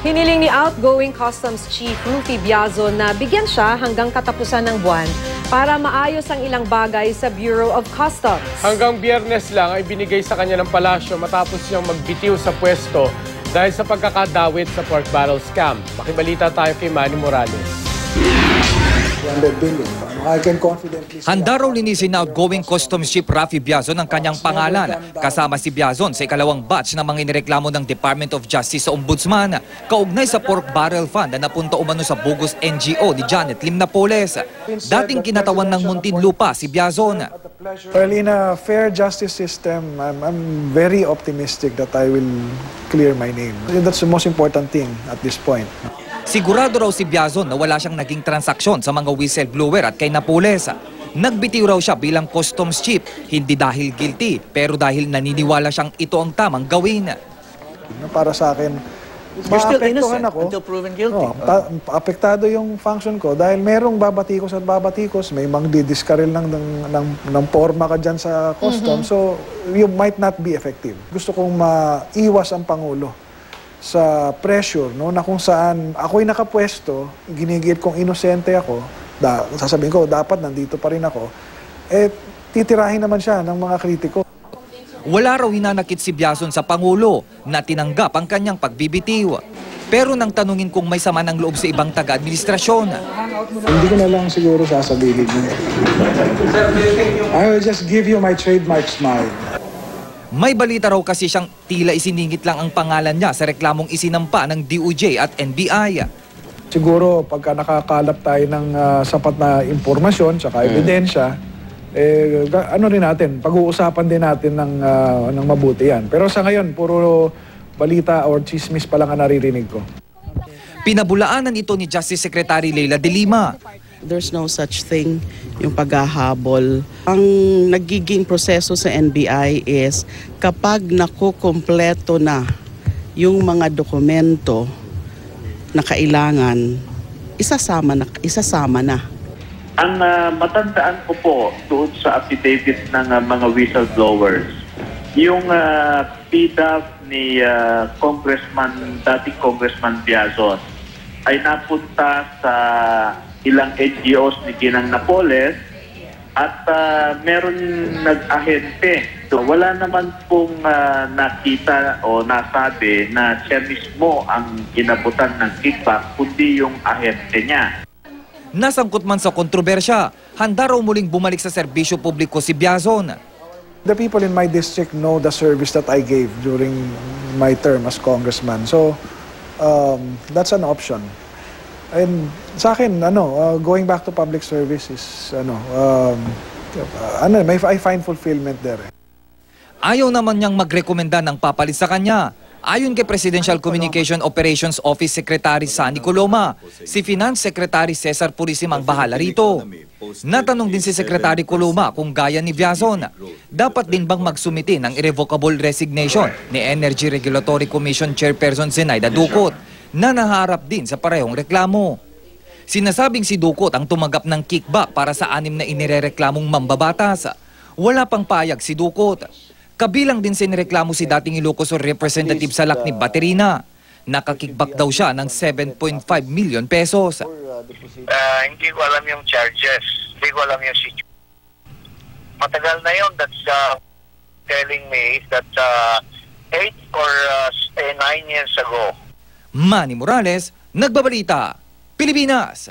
Hiniling ni outgoing Customs Chief Rufy Biazon na bigyan siya hanggang katapusan ng buwan para maayos ang ilang bagay sa Bureau of Customs. Hanggang Biyernes lang ay binigay sa kanya ng palasyo matapos siyang magbitiw sa pwesto dahil sa pagkakadawit sa pork barrel scam. Makibalita tayo kay Manny Morales. Handa raw linisin na outgoing Customs Chief Rufy Biazon ang kanyang pangalan. Kasama si Biazon sa ikalawang batch ng mga inireklamo ng Department of Justice sa Ombudsman kaugnay sa pork barrel fund na napunta umano sa bogus NGO ni Janet Lim Napoles. Dating kinatawan ng Muntinlupa si Biazon. Well, in a fair justice system, I'm very optimistic that I will clear my name. That's the most important thing at this point. Sigurado raw si Biazon na wala siyang naging transaksyon sa mga whistleblower at kay Napoles. Nagbitiw raw siya bilang customs chief, hindi dahil guilty, pero dahil naniniwala siyang ito ang tamang gawin. Para sa akin, maapektuhan ako until proven guilty. Apektado yung function ko dahil merong babatikos at babatikos, may mangdidiskaril ng forma ka dyan sa customs, so you might not be effective. Gusto kong maiwas ang Pangulo sa pressure, no, na kung saan ako'y nakapwesto, ginigit kong inosente ako, sasabihin ko, dapat nandito pa rin ako, titirahin naman siya ng mga kritiko. Wala raw hinanakit si Biazon sa Pangulo na tinanggap ang kanyang pagbibitiw. Pero nang tanungin kung may sama ng loob sa ibang taga-administrasyon, hindi ko na lang siguro sasabihin niyo. I will just give you my trademark smile. May balita raw kasi siyang tila isiningit lang ang pangalan niya sa reklamong isinampa ng DOJ at NBI. Siguro pagka nakakalap tayo ng sapat na impormasyon at ebidensya, ano rin natin, pag-uusapan din natin ng mabuti yan. Pero sa ngayon, puro balita or chismis pa lang ang naririnig ko. Pinabulaanan ito ni Justice Secretary Leila De Lima. There's no such thing, yung paghahabol. Ang nagiging proseso sa NBI is kapag nakukumpleto na yung mga dokumento na kailangan, isasama na. Ang matandaan ko po doon sa affidavit ng mga whistleblowers, yung PDAF ni dating Congressman Biazon ay napunta sa ilang NGOs ni Ginang Napoles at meron nag-ahente. So, wala naman pong nakita o nasabi na siya mismo ang inabutan ng kickback, kundi yung ahente niya. Nasangkot man sa kontrobersya, handa raw muling bumalik sa serbisyo publiko si Biazon. The people in my district know the service that I gave during my term as congressman. So, that's an option. And sa akin, going back to public service is, I find fulfillment there. Ayaw naman niyang magrekomenda ng papalit sa kanya. Ayon kay Presidential Communication Operations Office Secretary Sunny Coloma, si Finance Secretary Cesar Purisima ang bahala rito. Natanong din si Secretary Coloma kung gaya ni Biazon, dapat din bang magsumite ng irrevocable resignation ni Energy Regulatory Commission Chairperson Zenaida Ducot, na naharap din sa parehong reklamo. Sinasabing si Ducot ang tumanggap ng kickback para sa 6 na inirereklamong mambabatas. Wala pang payag si Ducot. Kabilang din sinireklamo si dating Ilocos Representative Salak ni Baterina. Nakakickback daw siya ng 7.5 million pesos. Hindi ko alam yung charges. Hindi ko alam yung situation. Matagal na yun. That's telling me is that 8 or 9 years ago. Manny Morales, Nagbabalita, Pilipinas.